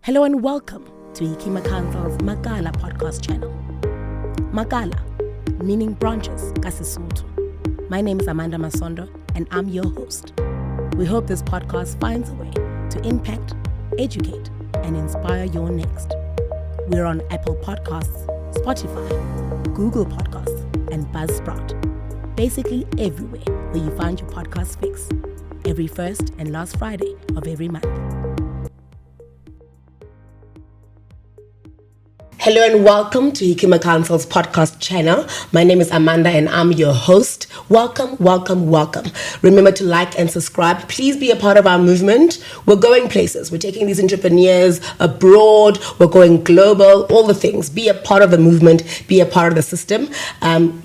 Hello and welcome to Hikima Council's Makala podcast channel. Makala, meaning branches, Kasisutu. My name is Amanda Masondo and I'm your host. We hope this podcast finds a way to impact, educate, and inspire your next. We're on Apple Podcasts, Spotify, Google Podcasts, and Buzzsprout. Basically everywhere where you find your podcast fix. Every first and last Friday of every month. Hello and welcome to Hikima Council's podcast channel. My name is Amanda and I'm your host. Welcome, welcome, welcome. Remember to like and subscribe. Please be a part of our movement. We're going places. We're taking these entrepreneurs abroad. We're going global, all the things. Be a part of the movement. Be a part of the system.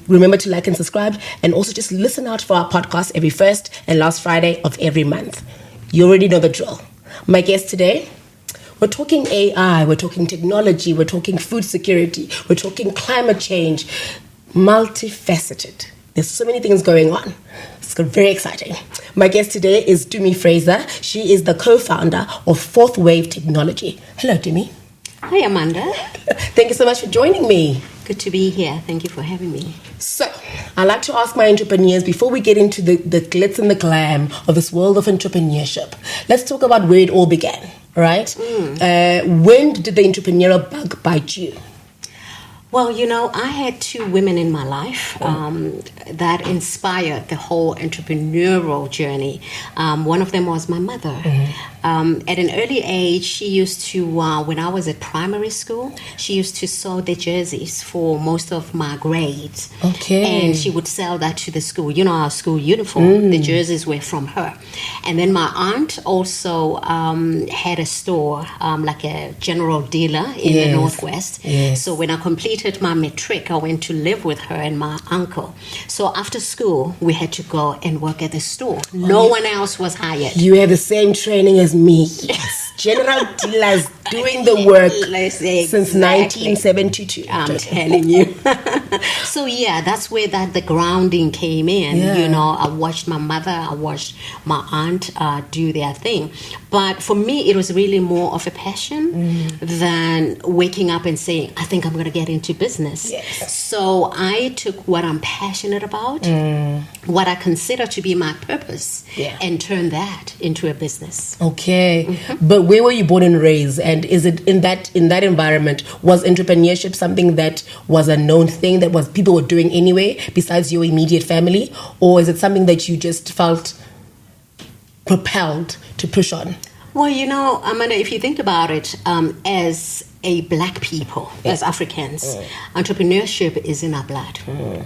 Remember to like and subscribe and also just listen out for our podcast every first and last Friday of every month. You already know the drill. My guest today, we're talking AI, we're talking technology, we're talking food security, we're talking climate change, multifaceted. There's so many things going on. It's very exciting. My guest today is Tumi Fraser. She is the co-founder of Fourth Wave Technology. Hello, Tumi. Hi, Amanda. Thank you so much for joining me. Good to be here. Thank you for having me. So, I like to ask my entrepreneurs, before we get into the glitz and the glam of this world of entrepreneurship, let's talk about where it all began, right? When did the entrepreneurial bug bite you? Well, I had two women in my life that inspired the whole entrepreneurial journey. One of them was my mother. At an early age, she used to, when I was at primary school, she used to sew the jerseys for most of my grades. Okay. And she would sell that to the school. Our school uniform, the jerseys were from her. And then my aunt also had a store, like a general dealer in the Northwest. Yes. So when I completed my matric, I went to live with her and my uncle. So after school, we had to go and work at the store. No one else was hired. You have the same training as me. Yes. General dealers doing the work since 1972. I'm telling you. So that's where the grounding came in. I watched my mother, I watched my aunt do their thing. But for me, it was really more of a passion than waking up and saying, I think I'm going to get into business. Yes. So I took what I'm passionate about, what I consider to be my purpose, and turned that into a business. Okay. But where were you born and raised? And is it in that environment, was entrepreneurship something that was a known thing that was people were doing anyway, besides your immediate family? Or is it something that you just felt propelled to push on? Well, Amanda, if you think about it, as a black people, as Africans, entrepreneurship is in our blood.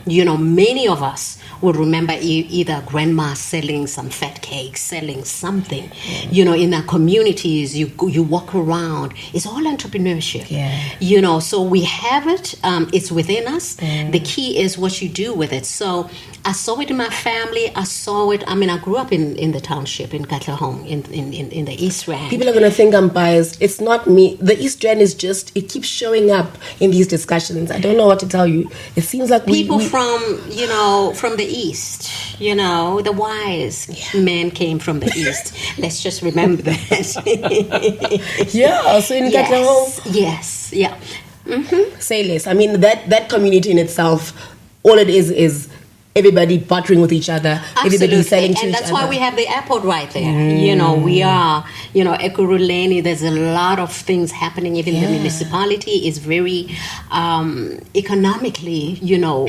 Many of us will remember either grandma selling some fat cakes, selling something. In our communities, you walk around. It's all entrepreneurship. So we have it. It's within us. The key is what you do with it. So I saw it in my family. I saw it. I grew up in the township in Katlehong, in the East Rand. People are going to think I'm biased. It's not me. The East Rand is just, it keeps showing up in these discussions. I don't know what to tell you. It seems like people from the East, the wise men came from the East. Let's just remember that. So in Katlehong. Yes. Yeah. Say less. That community in itself, all it is everybody bartering with each other. Absolutely. Everybody selling to each other. And that's why we have the airport right there. We are, Ekurhuleni, there's a lot of things happening. Even the municipality is very economically,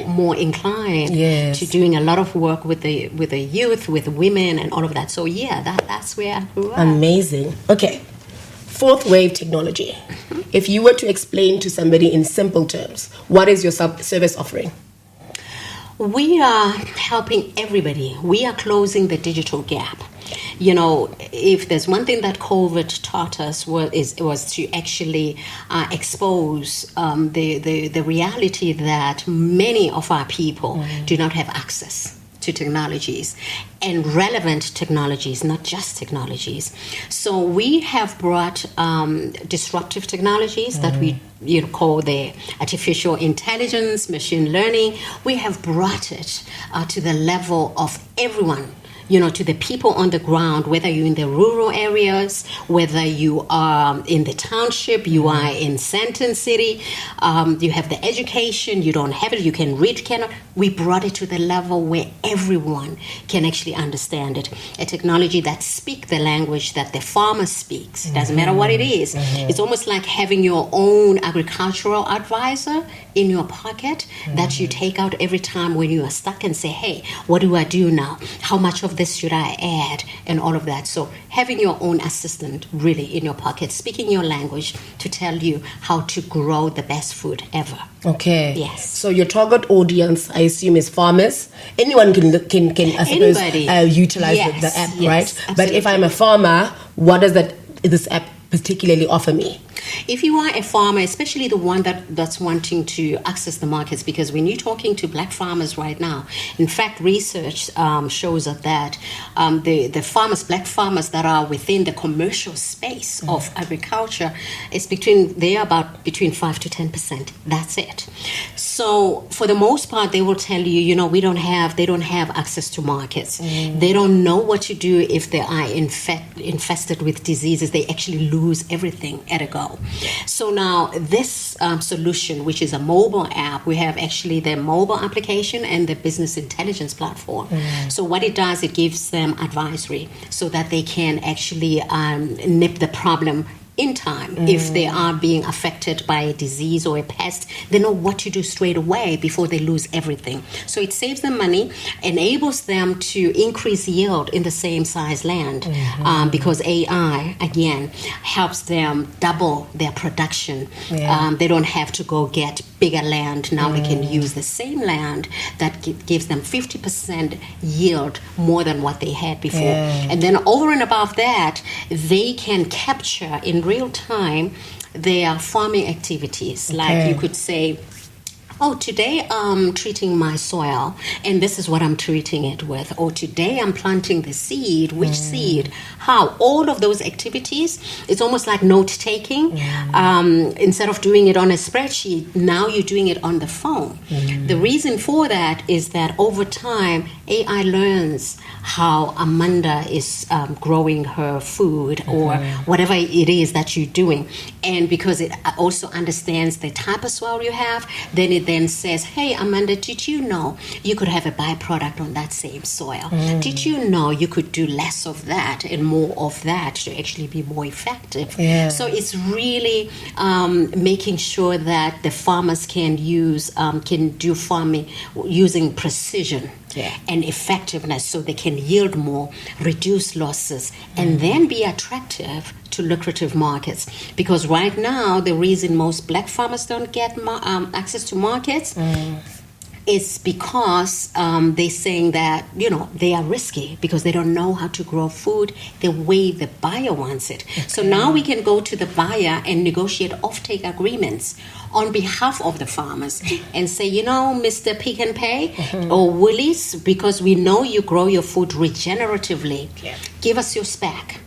more inclined to doing a lot of work with the youth, with women and all of that. So that's where I grew up. Amazing. Okay. Fourth Wave Technology. If you were to explain to somebody in simple terms, what is your service offering? We are helping everybody. We are closing the digital gap. If there's one thing that COVID taught us was to actually expose the reality that many of our people do not have access to technologies and relevant technologies, not just technologies. So we have brought disruptive technologies that we call the artificial intelligence, machine learning. We have brought it to the level of everyone to the people on the ground, whether you're in the rural areas, whether you are in the township, you are in Santon City, you have the education, you don't have it, you can read, cannot. We brought it to the level where everyone can actually understand it. A technology that speaks the language that the farmer speaks. It doesn't matter what it is. It's almost like having your own agricultural advisor in your pocket that you take out every time when you are stuck and say, hey, what do I do now? How much of this should I add? And all of that. So having your own assistant really in your pocket, speaking your language to tell you how to grow the best food ever. Okay. Yes. So your target audience, I assume, is farmers. Anyone can I suppose, utilize the app, right? Absolutely. But if I'm a farmer, what does this app particularly offer me? If you are a farmer, especially the one that's wanting to access the markets, because when you're talking to black farmers right now, in fact, research shows us that the black farmers that are within the commercial space of agriculture is between 5 to 10%. That's it. So for the most part, they will tell you, they don't have access to markets. They don't know what to do if they are infested with diseases. They actually lose everything at a go. So now this solution, which is a mobile app, we have actually the mobile application and the business intelligence platform. So what it does, it gives them advisory so that they can actually nip the problem in time. If they are being affected by a disease or a pest, they know what to do straight away before they lose everything. So it saves them money, enables them to increase yield in the same size land, because AI, again, helps them double their production. They don't have to go get bigger land. Now they can use the same land that gives them 50% yield more than what they had before. And then over and above that, they can capture in real time their farming activities. Like you could say, oh, today I'm treating my soil, and this is what I'm treating it with. Or today I'm planting the seed. Which seed? How? All of those activities, it's almost like note-taking. Instead of doing it on a spreadsheet, now you're doing it on the phone. The reason for that is that over time, AI learns how Amanda is growing her food or whatever it is that you're doing. And because it also understands the type of soil you have, then it then says, hey, Amanda, did you know you could have a byproduct on that same soil? Did you know you could do less of that and more of that to actually be more effective? So it's really making sure that the farmers can do farming using precision and effectiveness so they can yield more, reduce losses, and then be attractive to lucrative markets. Because right now, the reason most black farmers don't get access to markets is because they're saying that, they are risky because they don't know how to grow food the way the buyer wants it. So now we can go to the buyer and negotiate offtake agreements on behalf of the farmers and say, Mr. Pick and Pay or Woolies, because we know you grow your food regeneratively, give us your spec.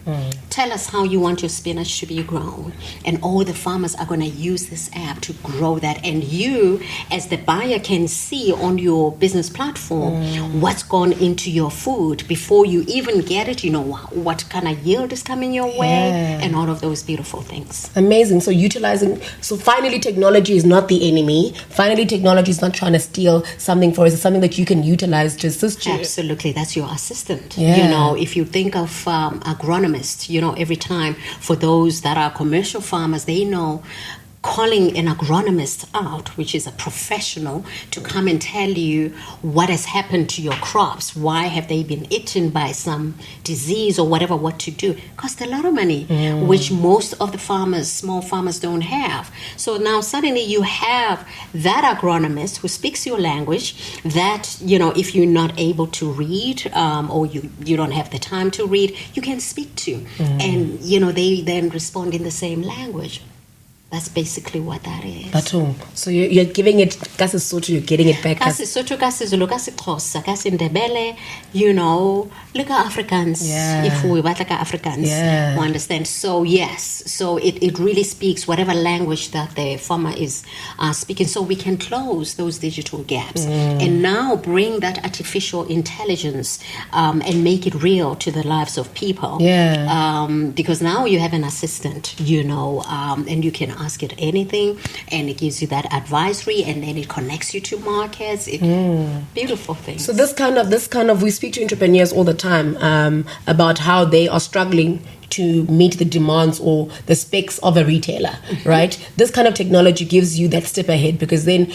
Tell us how you want your spinach to be grown. And all the farmers are going to use this app to grow that. And you, as the buyer, can see on your business platform what's gone into your food before you even get it. What kind of yield is coming your way and all of those beautiful things. Amazing. So finally, technology is not the enemy. Finally, technology is not trying to steal something for us. It's something that you can utilize to assist you. Absolutely. That's your assistant. If you think of agronomists, every time for those that are commercial farmers, they know calling an agronomist out, which is a professional, to come and tell you what has happened to your crops, why have they been eaten by some disease or whatever, what to do, costs a lot of money, which most of the farmers, small farmers, don't have. So now suddenly you have that agronomist who speaks your language that, if you're not able to read or you don't have the time to read, you can speak to. And, they then respond in the same language. That's basically what that is. Batung. So you're giving it, kasi Sotho, you're getting it back. Kasi Sotho, kasi Zulu, kasi Xhosa, kasi Ndebele, you know, look at Africans. Yeah. If we like Africans, Yeah. we understand. So yes, so it really speaks whatever language that the farmer is speaking. So we can close those digital gaps and now bring that artificial intelligence and make it real to the lives of people. Yeah. Because now you have an assistant, you know, and you can ask it anything, and it gives you that advisory, and then it connects you to markets. Beautiful things. So this kind of, we speak to entrepreneurs all the time about how they are struggling to meet the demands or the specs of a retailer, right? This kind of technology gives you that step ahead, because then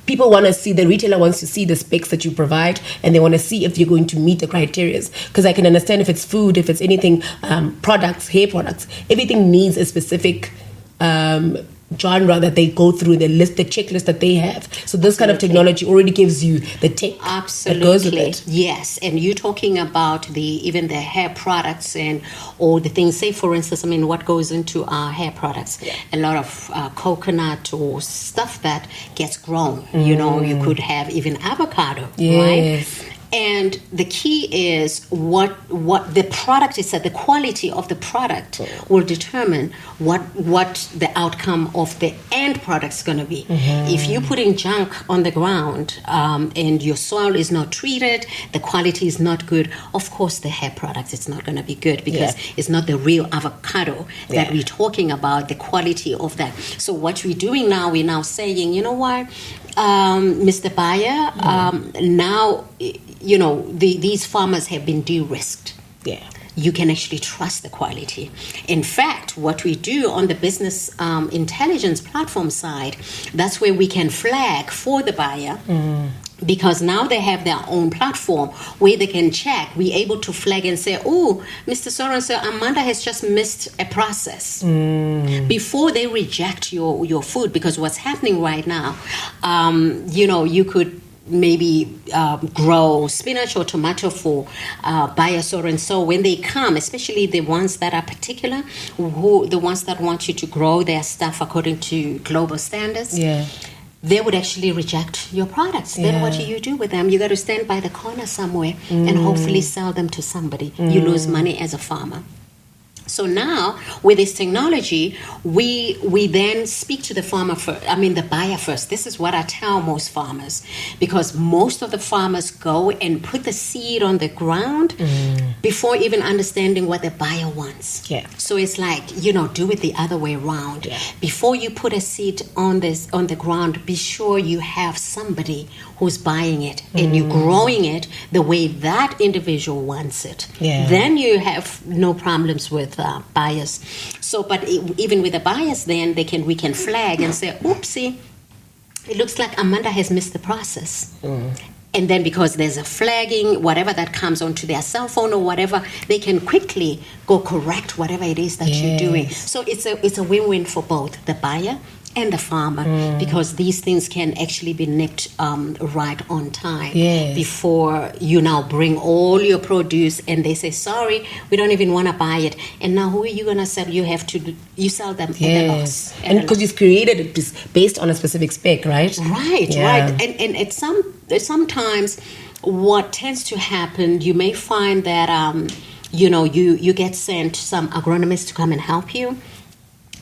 people want to see, the retailer wants to see the specs that you provide, and they want to see if you're going to meet the criteria. Because I can understand if it's food, if it's anything, products, hair products, everything needs a specific genre that they go through, the checklist that they have. So this kind of technology already gives you the tech that goes with it. Yes, and you're talking about even the hair products or the things. Say, for instance, I mean, what goes into our hair products? Yeah. A lot of coconut or stuff that gets grown. You know, you could have even avocado, right? And the key is what the product is, that the quality of the product will determine what the outcome of the end product is going to be. If you're putting junk on the ground and your soil is not treated, the quality is not good, of course the hair product is not going to be good, because it's not the real avocado that we're talking about, the quality of that. So what we're doing now, we're now saying, you know what, Mr. Buyer, now, you know, these farmers have been de-risked. Yeah. You can actually trust the quality. In fact, what we do on the business intelligence platform side, that's where we can flag for the buyer. Because now they have their own platform where they can check. We're able to flag and say, oh, Mr. So-and-so, Amanda has just missed a process. Before they reject your food. Because what's happening right now, you know, you could maybe grow spinach or tomato for buyer so-and-so. When they come, especially the ones that are particular, the ones that want you to grow their stuff according to global standards, they would actually reject your products. Then what do you do with them? You got to stand by the corner somewhere and hopefully sell them to somebody. You lose money as a farmer. So now, with this technology, we then speak to the farmer first. I mean, the buyer first. This is what I tell most farmers, because most of the farmers go and put the seed on the ground before even understanding what the buyer wants. Yeah. So it's like, you know, do it the other way around. Yeah. Before you put a seed on the ground, be sure you have somebody who's buying it and you're growing it the way that individual wants it. Yeah. Then you have no problems with buyers. So, but even with the buyers, then we can flag and say, oopsie, it looks like Amanda has missed the process. And then because there's a flagging, whatever that comes onto their cell phone or whatever, they can quickly go correct whatever it is that you're doing. So it's a win-win for both the buyer and the farmer, because these things can actually be nipped right on time before you now bring all your produce and they say, sorry, we don't even want to buy it. And now who are you going to sell? You have to, you sell them at a loss. And because you've created it based on a specific spec, right? Right. And at sometimes what tends to happen, you may find that, you know, you get sent some agronomists to come and help you,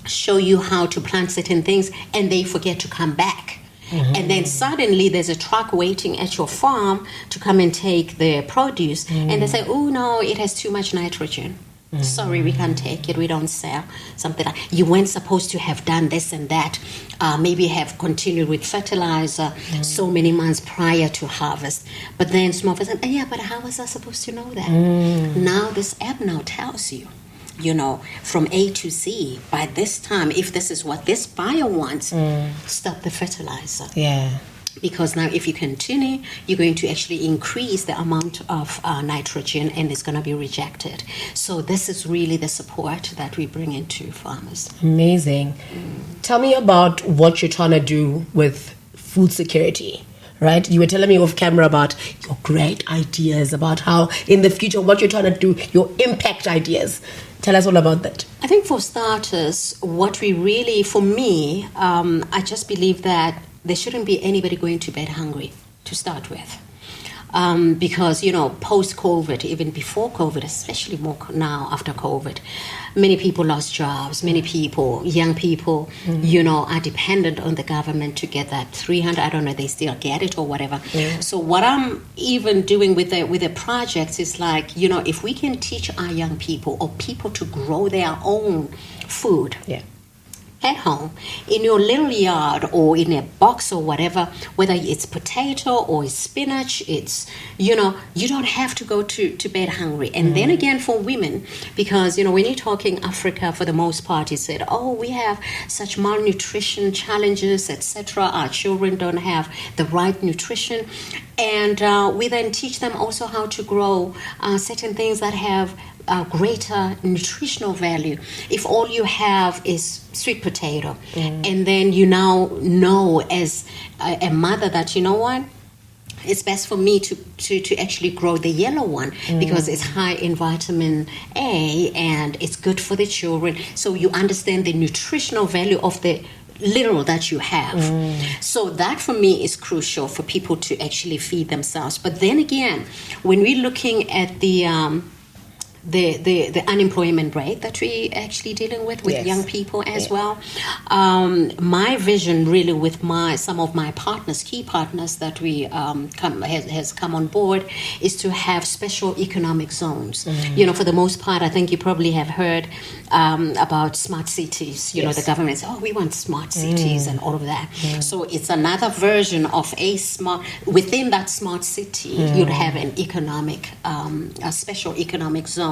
show you how to plant certain things, and they forget to come back. And then suddenly there's a truck waiting at your farm to come and take the produce, and they say, oh no, it has too much nitrogen. Sorry, we can't take it, we don't sell. Something like, you weren't supposed to have done this and that, maybe have continued with fertilizer so many months prior to harvest. But then small farmers say, yeah, but how was I supposed to know that? Now this app now tells you, you know, from A to Z, by this time, if this is what this buyer wants, stop the fertilizer. Yeah. Because now if you continue, you're going to actually increase the amount of nitrogen, and it's going to be rejected. So this is really the support that we bring into farmers. Amazing. Tell me about what you're trying to do with food security, right? You were telling me off camera about your great ideas, about how in the future, what you're trying to do, your impact ideas. Tell us all about that. I think for starters, what we really, for me, I just believe that there shouldn't be anybody going to bed hungry to start with. Because, post-COVID, even before COVID, especially more now after COVID, many people lost jobs. Many people, young people, are dependent on the government to get that 300. I don't know if they still get it or whatever. Yeah. So what I'm even doing with the projects is like, if we can teach our young people or people to grow their own food. Yeah. At home, in your little yard or in a box or whatever, whether it's potato or it's spinach, it's, you don't have to go to bed hungry. And then again for women, because, when you're talking Africa, for the most part, you said, we have such malnutrition challenges, etc. Our children don't have the right nutrition. And we then teach them also how to grow certain things that have greater nutritional value. If all you have is sweet potato, and then you now know as a mother that, it's best for me to actually grow the yellow one because it's high in vitamin A and it's good for the children. So you understand the nutritional value of the little that you have. So that for me is crucial for people to actually feed themselves. But then again, when we're looking at the unemployment rate that we actually dealing with young people as well. My vision really with some of my partners, key partners that we has come on board is to have special economic zones. For the most part, I think you probably have heard about smart cities. The government says, we want smart cities and all of that. So it's another version of within that smart city, you'd have an economic, a special economic zone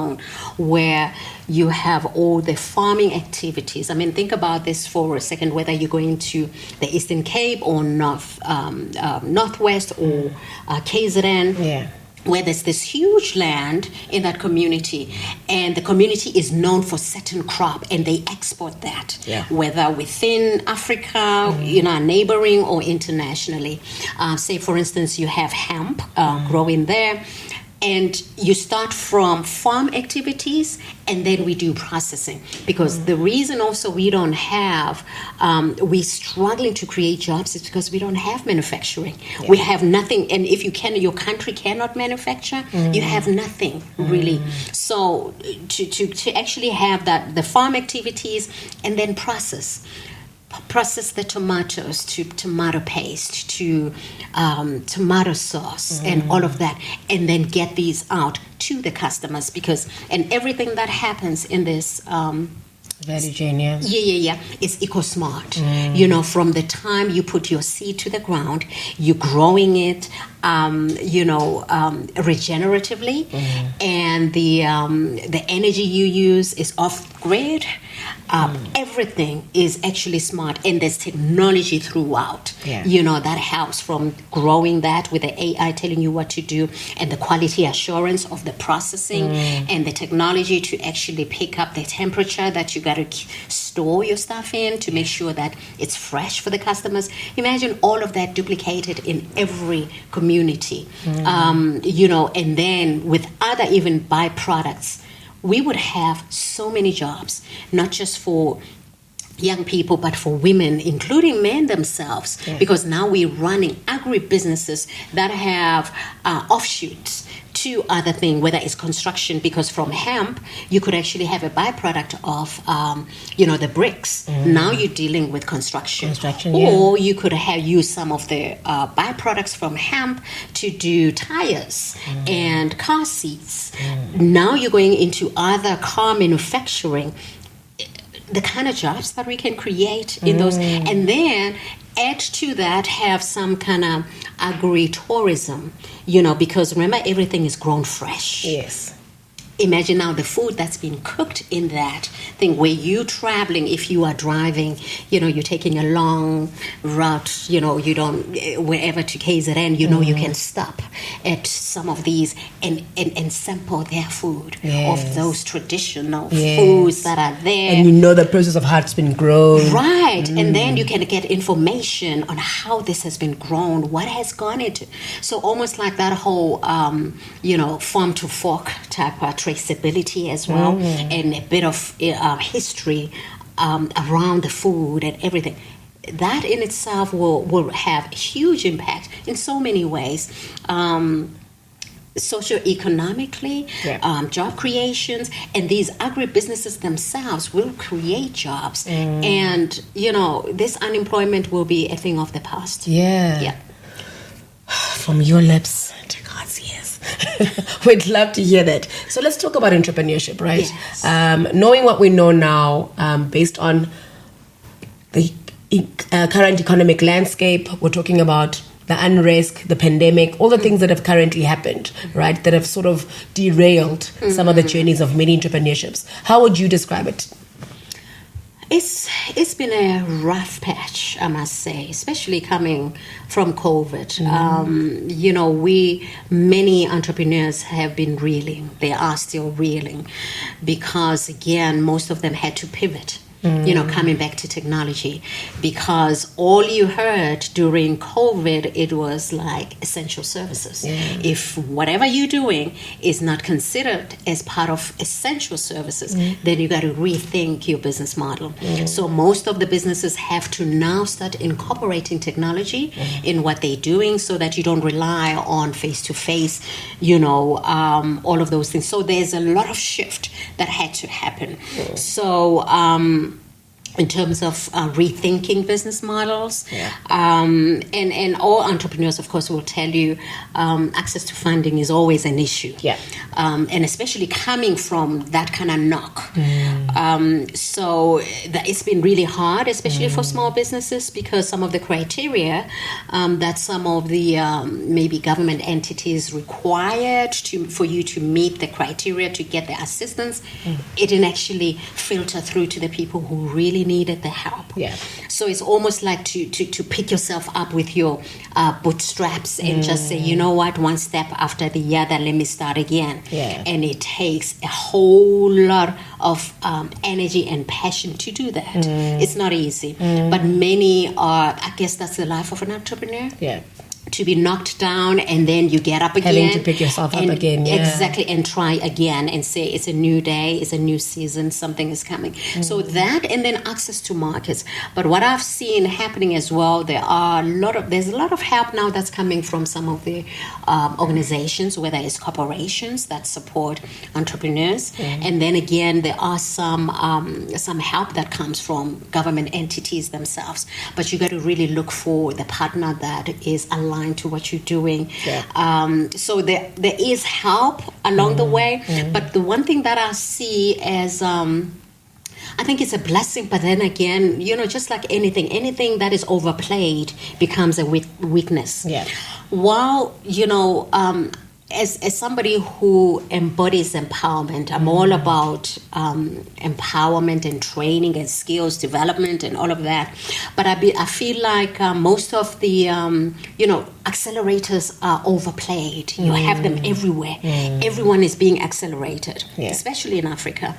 where you have all the farming activities. I mean, think about this for a second, whether you're going to the Eastern Cape or Northwest or KZN. Where there's this huge land in that community, and the community is known for certain crop, and they export that, whether within Africa, neighboring or internationally. Say, for instance, you have hemp growing there, and you start from farm activities, and then we do processing. Because the reason also we don't have, we're struggling to create jobs is because we don't have manufacturing. We have nothing, and if your country cannot manufacture, you have nothing really. So to actually have the farm activities and then process the tomatoes to tomato paste to tomato sauce and all of that, and then get these out to the customers, and everything that happens in this value chain, is eco-smart. From the time you put your seed to the ground, you're growing it regeneratively, and the energy you use is off-grid. Everything is actually smart, and there's technology throughout. That helps from growing that with the AI telling you what to do, and the quality assurance of the processing, and the technology to actually pick up the temperature that you got to store your stuff in to make sure that it's fresh for the customers. Imagine all of that duplicated in every community, and then with other even byproducts. We would have so many jobs, not just for young people, but for women, including men themselves, because now we're running agribusinesses that have offshoots to other things, whether it's construction, because from hemp, you could actually have a byproduct of, the bricks. Now you're dealing with construction. Or you could use some of the byproducts from hemp to do tires and car seats. Now you're going into other car manufacturing, the kind of jobs that we can create in those, and then add to that, have some kind of agri-tourism, because remember, everything is grown fresh. imagine now the food that's been cooked in that thing, where you traveling, if you are driving, you're taking a long route, you don't, wherever to KZN, you can stop at some of these and sample their food of those traditional foods that are there. And the process of how it's been grown. Right. And then you can get information on how this has been grown, what has gone into. So almost like that whole, farm to fork type of traceability as well, and a bit of history around the food and everything. That in itself will have huge impact in so many ways. Socioeconomically, job creations, and these agribusinesses themselves will create jobs. And, this unemployment will be a thing of the past. Yeah. From your lips to God's ears. We'd love to hear that. So let's talk about entrepreneurship, right? Yes. Knowing what we know now, based on the current economic landscape, we're talking about the unrest, the pandemic, all the things that have currently happened, right, that have sort of derailed some of the journeys of many entrepreneurships. How would you describe it? It's been a rough patch, I must say, especially coming from COVID. Many entrepreneurs have been reeling. They are still reeling because, again, most of them had to pivot. Coming back to technology, because all you heard during COVID, it was like essential services. If whatever you're doing is not considered as part of essential services, then you got to rethink your business model. So most of the businesses have to now start incorporating technology in what they're doing, so that you don't rely on face-to-face, all of those things. So there's a lot of shift that had to happen. So in terms of rethinking business models, and all entrepreneurs, of course, will tell you access to funding is always an issue. And especially coming from that kind of knock. So it's been really hard, especially for small businesses, because some of the criteria that some of the maybe government entities required for you to meet the criteria to get the assistance, it didn't actually filter through to the people who really needed the help. So it's almost like to pick yourself up with your bootstraps and just say, you know what, one step after the other, let me start again. And it takes a whole lot of energy and passion to do that. It's not easy, but many are. I guess that's the life of an entrepreneur. To be knocked down and then you get up again. Having to pick yourself up again. Exactly, and try again and say it's a new day, it's a new season, something is coming. So that, and then access to markets. But what I've seen happening as well, there's a lot of help now that's coming from some of the organizations, whether it's corporations that support entrepreneurs, and then again there are some help that comes from government entities themselves. But you got to really look for the partner that is aligned to what you're doing. So there is help along the way, but the one thing that I see as I think it's a blessing, but then again, just like anything that is overplayed becomes a weakness. While as somebody who embodies empowerment, I'm all about empowerment and training and skills development and all of that. But I feel like most of the accelerators are overplayed. You have them everywhere. Everyone is being accelerated, especially in Africa.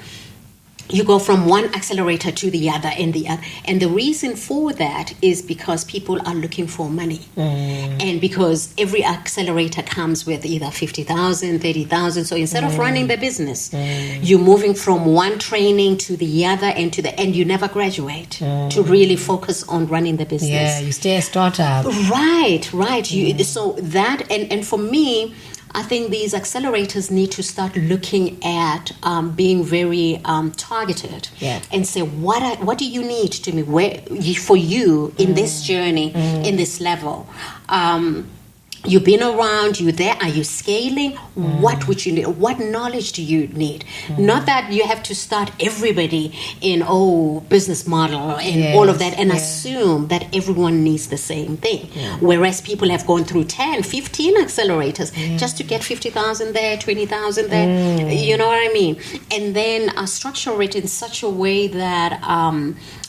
You go from one accelerator to the other and the other. And the reason for that is because people are looking for money. And because every accelerator comes with either 50,000, 30,000. So instead of running the business, you're moving from one training to the other and to the end. You never graduate to really focus on running the business. You stay a startup. Right. So that, and for me, I think these accelerators need to start looking at being very targeted and say, what do you need to me for you in this journey, in this level? You've been around, you're there, are you scaling? What would you need? What knowledge do you need? Not that you have to start everybody in, business model and all of that and assume that everyone needs the same thing. Whereas people have gone through 10, 15 accelerators just to get 50,000 there, 20,000 there. You know what I mean? And then structure it in such a way that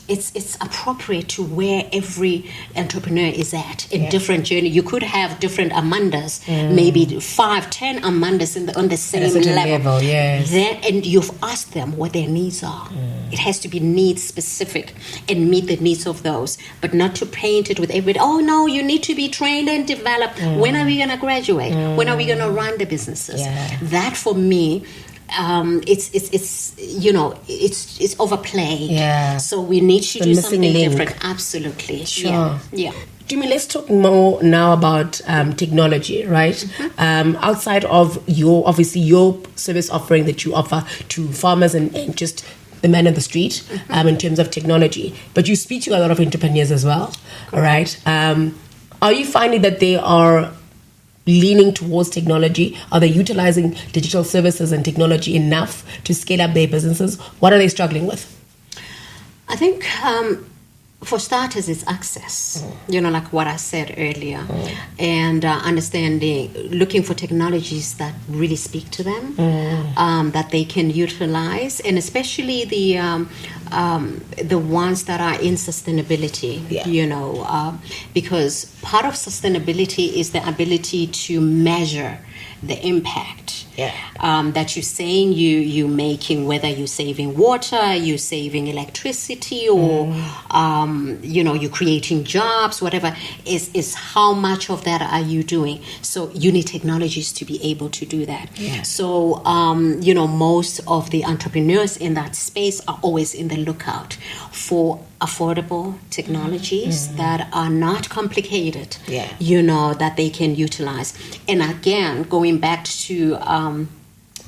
it's appropriate to where every entrepreneur is at in different journey. You could have different Amandas, maybe 5, 10 Amandas on the same level. And you've asked them what their needs are. It has to be needs specific and meet the needs of those, but not to paint it with everybody. Oh no, you need to be trained and developed. When are we going to graduate? When are we going to run the businesses? That for me, it's overplayed. So we need to do something different. Absolutely. Sure. Tumi, let's talk more now about technology, right? Outside of your service offering that you offer to farmers and just the man on the street in terms of technology, but you speak to a lot of entrepreneurs as well, right? Are you finding that they are leaning towards technology? Are they utilizing digital services and technology enough to scale up their businesses? What are they struggling with? I think for starters, it's access, like what I said earlier, and understanding, looking for technologies that really speak to them, that they can utilize, and especially the ones that are in sustainability, because part of sustainability is the ability to measure the impact that you're saying you're making, whether you're saving water, you're saving electricity, or you're creating jobs, whatever, is how much of that are you doing. So you need technologies to be able to do that. So most of the entrepreneurs in that space are always in the lookout for affordable technologies that are not complicated, that they can utilize. And again, going back to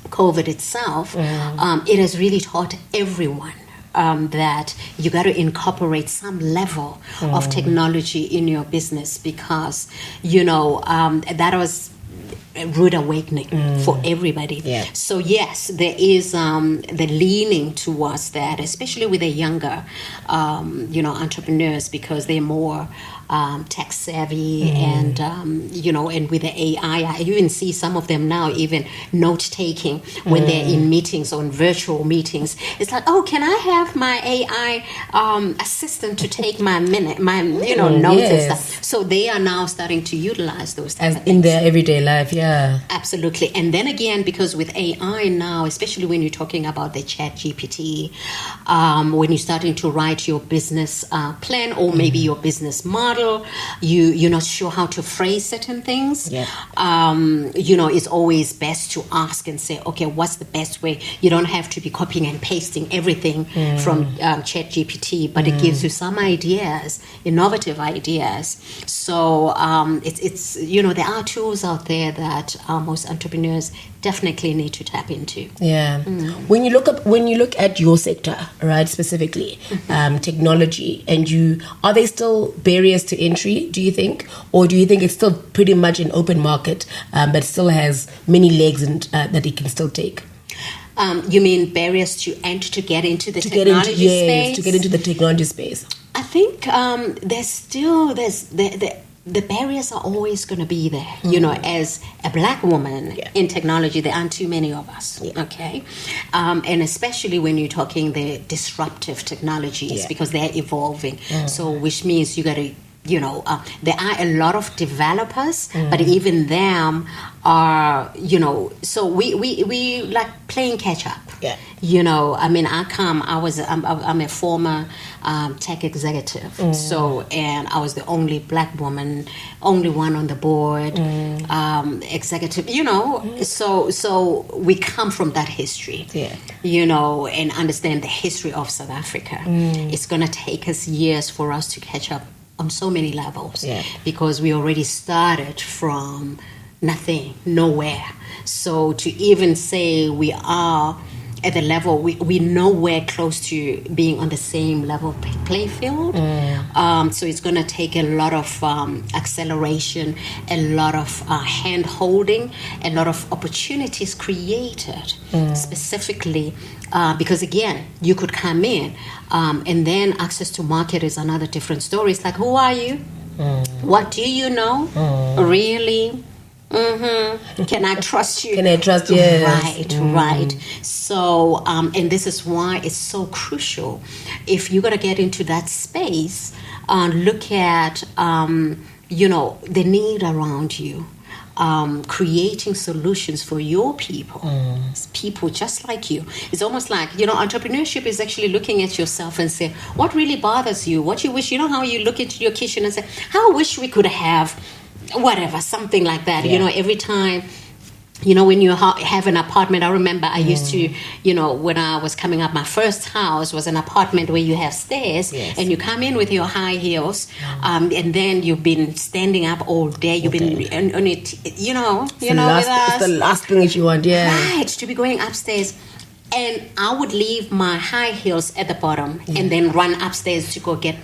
COVID itself, it has really taught everyone that you got to incorporate some level of technology in your business, because that was a rude awakening for everybody. So yes, there is the leaning towards that, especially with the younger entrepreneurs, because they're more tech savvy and and with the AI, I even see some of them now even note taking when they're in meetings, on virtual meetings. It's like, oh, can I have my AI assistant to take my notes and stuff? So they are now starting to utilize those things in their everyday life. Absolutely. And then again, because with AI now, especially when you're talking about the chat GPT, when you're starting to write your business plan, or maybe your business model, you're not sure how to phrase certain things. It's always best to ask and say, okay, what's the best way? You don't have to be copying and pasting everything from chat GPT, but it gives you some ideas, innovative ideas. So it's there are tools out there that most entrepreneurs definitely need to tap into. When you look at your sector, right, specifically technology, and are there still barriers to entry, do you think, or do you think it's still pretty much an open market, but still has many legs and that it can still take? You mean barriers to enter, to get into the technology space? To get into the technology space. I think the barriers are always going to be there. As a black woman in technology, there aren't too many of us. Okay, and especially when you're talking the disruptive technologies, because they're evolving. So, which means you got to. There are a lot of developers, but even them are, so we like playing catch up. I'm a former tech executive. And I was the only black woman, only one on the board, executive, so we come from that history, and understand the history of South Africa. It's going to take us years for us to catch up on so many levels, because we already started from nothing, nowhere. So to even say we are at the level, we're nowhere close to being on the same level play field. So it's going to take a lot of acceleration, a lot of hand holding, a lot of opportunities created specifically because, again, you could come in and then access to market is another different story. It's like, who are you? What do you know? Really? Can I trust you? Can I trust you? Right. So, and this is why it's so crucial. If you're going to get into that space, look at, the need around you. Creating solutions for your people, people just like you. It's almost like, entrepreneurship is actually looking at yourself and say, what really bothers you? What you wish, how you look into your kitchen and say, how I wish we could have whatever, something like that. Every time, when you have an apartment, I remember I used to, when I was coming up, my first house was an apartment where you have stairs and you come in with your high heels and then you've been standing up all day. You've been on it, with us. It's the last thing that you want, Right, to be going upstairs. And I would leave my high heels at the bottom and then run upstairs to go get...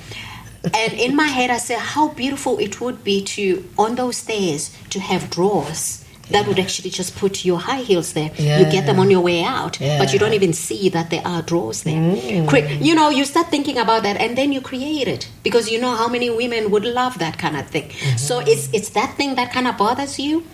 And in my head, I said, how beautiful it would be to, on those stairs, to have drawers that would actually just put your high heels there. You get them on your way out, but you don't even see that there are drawers there. You start thinking about that, and then you create it because you know how many women would love that kind of thing. So it's that thing that kind of bothers you.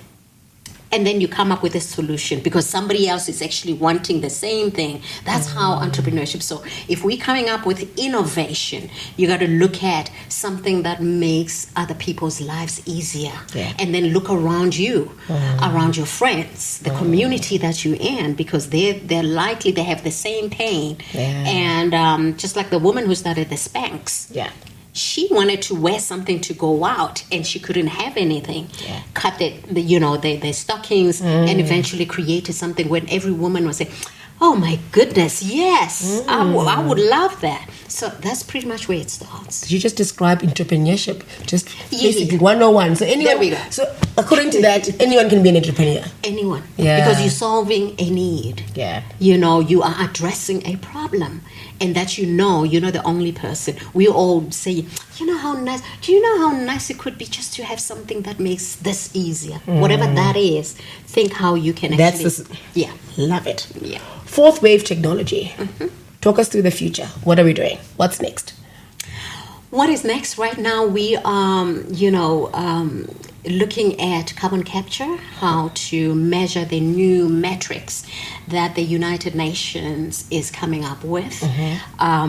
And then you come up with a solution because somebody else is actually wanting the same thing. That's how entrepreneurship. So if we're coming up with innovation, you got to look at something that makes other people's lives easier. And then look around you, around your friends, the community that you're in, because they're likely they have the same pain. And just like the woman who started the Spanx. She wanted to wear something to go out, and she couldn't have anything. Cut the stockings, and eventually created something when every woman was saying, "Oh my goodness, yes, I would love that." So that's pretty much where it starts. You just described entrepreneurship, just basically 101. So anyone, there we go. So according to that, anyone can be an entrepreneur. Anyone, because you're solving a need. You are addressing a problem. And that you're the only person. We all say, do you know how nice it could be just to have something that makes this easier? Whatever that is, think how you can actually... Love it. Fourth wave technology. Talk us through the future. What are we doing? What's next? What is next? Right now we are, looking at carbon capture, how to measure the new metrics that the United Nations is coming up with,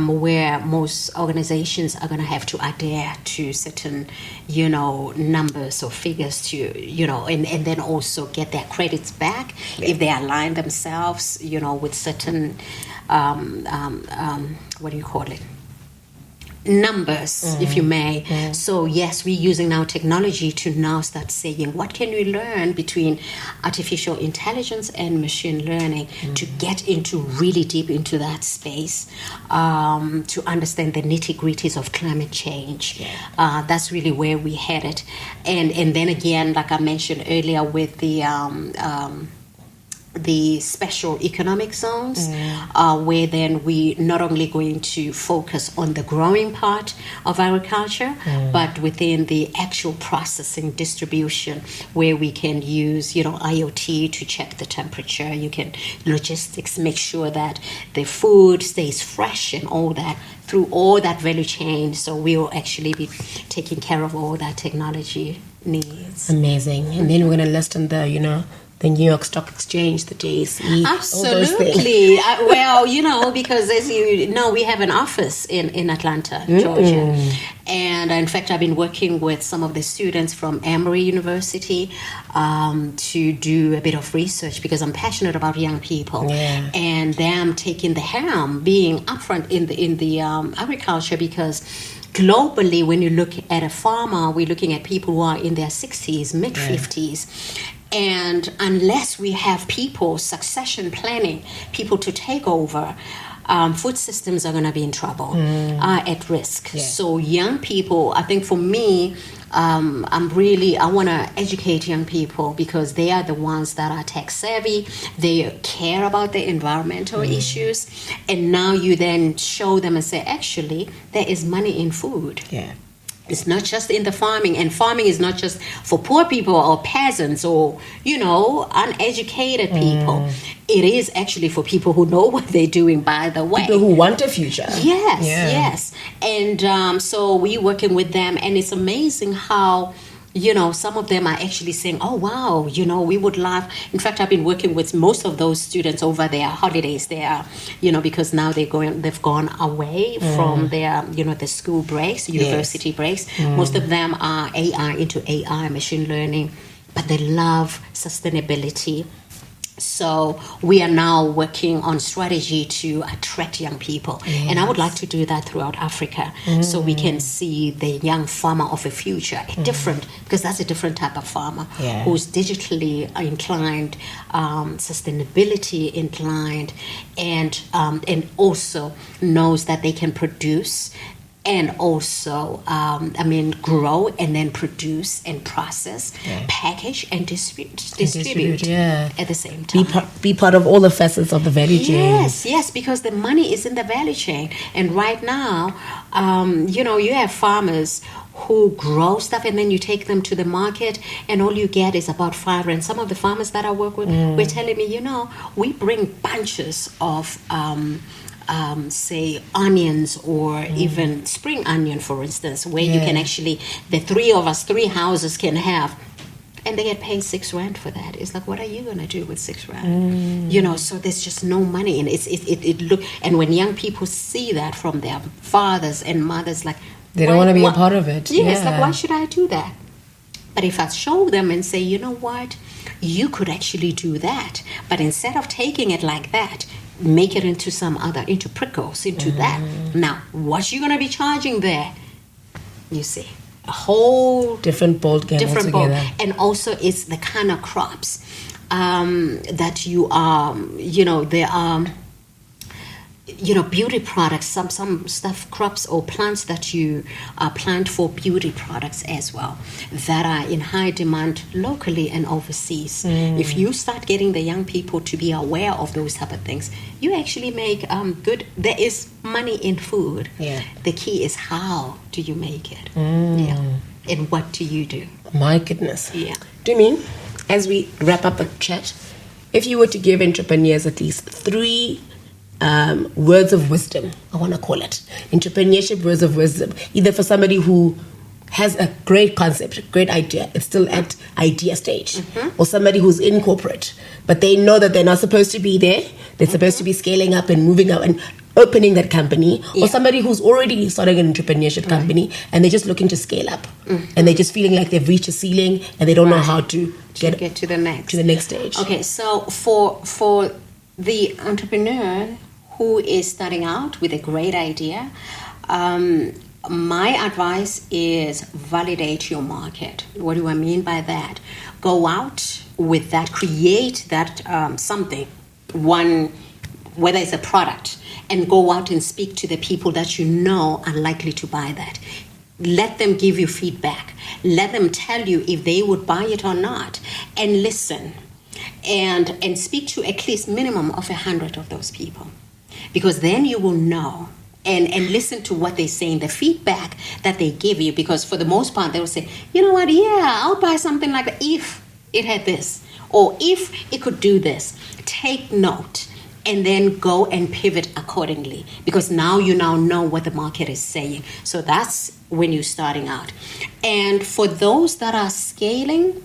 where most organizations are going to have to adhere to certain, numbers or figures to, and then also get their credits back if they align themselves, with certain, what do you call it? Numbers, if you may. So yes, we're using now technology to now start saying, what can we learn between artificial intelligence and machine learning to get into really deep into that space, to understand the nitty-gritties of climate change. That's really where we headed. And then again, like I mentioned earlier with the special economic zones, where then we not only going to focus on the growing part of agriculture, but within the actual processing distribution, where we can use, IoT to check the temperature. You can logistics, make sure that the food stays fresh and all that through all that value chain. So we will actually be taking care of all that technology needs. Amazing. And then we're going to list on the New York Stock Exchange, the JSE. Absolutely. Because as you know, we have an office in Atlanta, Georgia. And in fact, I've been working with some of the students from Emory University to do a bit of research because I'm passionate about young people and them taking the helm, being upfront in the agriculture, because globally, when you look at a farmer, we're looking at people who are in their 60s, mid-50s. And unless we have people, succession planning, people to take over, food systems are going to be in trouble, are at risk. So young people, I think for me, I want to educate young people because they are the ones that are tech savvy. They care about the environmental issues. And now you then show them and say, actually, there is money in food. Yeah. It's not just in the farming, and farming is not just for poor people or peasants or, uneducated people. It is actually for people who know what they're doing, by the way. People who want a future. Yes. And so we're working with them, and it's amazing how, some of them are actually saying, oh, wow, we would love. In fact, I've been working with most of those students over their holidays there, because now they've gone away from their, the school breaks, university breaks. Most of them are into AI, machine learning, but they love sustainability. So we are now working on strategy to attract young people. And I would like to do that throughout Africa so we can see the young farmer of the future, because that's a different type of farmer who's digitally inclined, sustainability inclined, and also knows that they can produce and also, grow and then produce and process, package and distribute at the same time. Be part of all the facets of the value chain. Yes, because the money is in the value chain. And right now, you have farmers who grow stuff and then you take them to the market and all you get is about 5 rand. Some of the farmers that I work with were telling me, we bring bunches of say onions or even spring onion, for instance, where you can actually, the 3 houses can have, and they get paid 6 rand for that. It's like, what are you going to do with 6 rand? So there's just no money. And and when young people see that from their fathers and mothers, like, they don't want to be a part of it. It's like, why should I do that? But if I show them and say, you know what, you could actually do that, but instead of taking it like that, make it into prickles, into that. Now, what you going to be charging there? You see, a whole different bowl game altogether. And also, it's the kind of crops that you are. There are. Beauty products, some stuff, crops or plants that you plant for beauty products as well, that are in high demand locally and overseas. If you start getting the young people to be aware of those type of things, you actually make good. There is money in food. The key is how do you make it? And what do you do? My goodness. Tumi, as we wrap up the chat, if you were to give entrepreneurs at least 3 words of wisdom, I want to call it entrepreneurship words of wisdom, either for somebody who has a great concept, great idea, it's still at idea stage, or somebody who's in corporate, but they know that they're not supposed to be there, they're supposed to be scaling up and moving up and opening that company, or somebody who's already starting an entrepreneurship company and they're just looking to scale up and they're just feeling like they've reached a ceiling and they don't know how to get to the next stage. Okay, so for the entrepreneur who is starting out with a great idea, my advice is validate your market. What do I mean by that? Go out with that, create that something, whether it's a product, and go out and speak to the people that you know are likely to buy that. Let them give you feedback. Let them tell you if they would buy it or not, and listen, and speak to at least minimum of 100 of those people. Because then you will know and listen to what they say in the feedback that they give you. Because for the most part, they will say, you know what, I'll buy something like that if it had this, or if it could do this. Take note and then go and pivot accordingly. Because now you know what the market is saying. So that's when you're starting out. And for those that are scaling,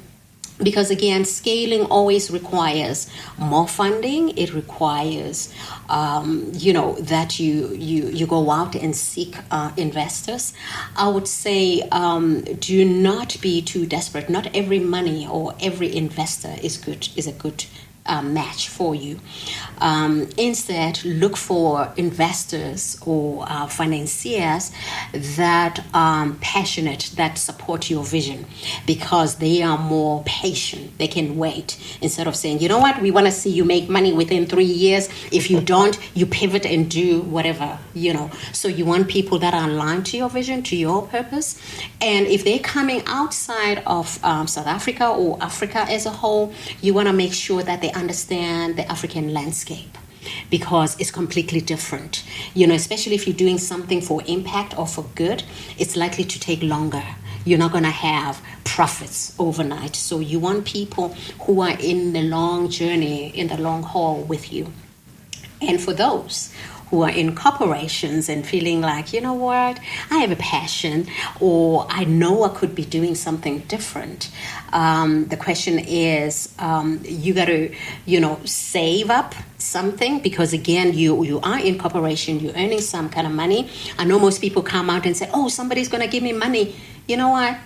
because again, scaling always requires more funding. It requires, that you go out and seek investors. I would say, do not be too desperate. Not every money or every investor is a good match for you. Instead, look for investors or financiers that are passionate, that support your vision, because they are more patient. They can wait instead of saying, you know what, we want to see you make money within 3 years. If you don't, you pivot and do whatever, So you want people that are aligned to your vision, to your purpose. And if they're coming outside of South Africa or Africa as a whole, you want to make sure that they understand the African landscape, because it's completely different. Especially if you're doing something for impact or for good, it's likely to take longer. You're not going to have profits overnight. So you want people who are in the long journey, in the long haul with you. And for those who are in corporations and feeling like, you know what, I have a passion, or I know I could be doing something different. The question is, you got to, save up something, because again, you are in corporation, you're earning some kind of money. I know most people come out and say, oh, somebody's going to give me money. You know what?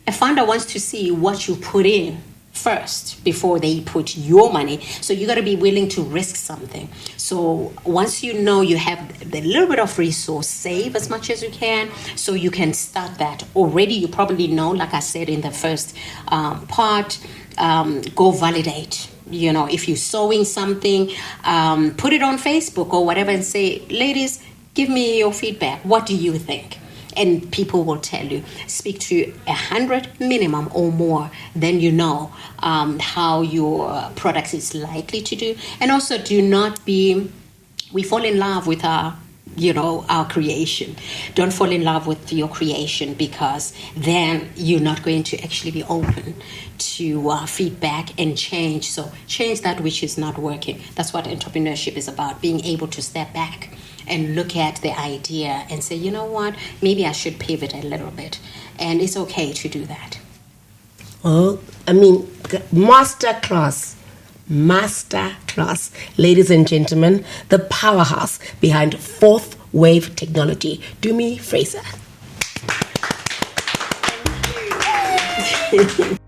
A founder wants to see what you put in first before they put your money. So you got to be willing to risk something. So once you know you have a little bit of resource, save as much as you can so you can start that. Already you probably know, like I said in the first part, go validate. If you're sewing something, put it on Facebook or whatever and say, ladies, give me your feedback. What do you think? And people will tell you. Speak to 100 minimum or more, then you know how your product is likely to do. And also we fall in love with our creation. Don't fall in love with your creation, because then you're not going to actually be open to feedback and change. So change that which is not working. That's what entrepreneurship is about, being able to step back and look at the idea and say, you know what, maybe I should pivot a little bit. And it's okay to do that. Oh, masterclass. Ladies and gentlemen, the powerhouse behind fourth wave technology, Tumi Fraser. Thank you.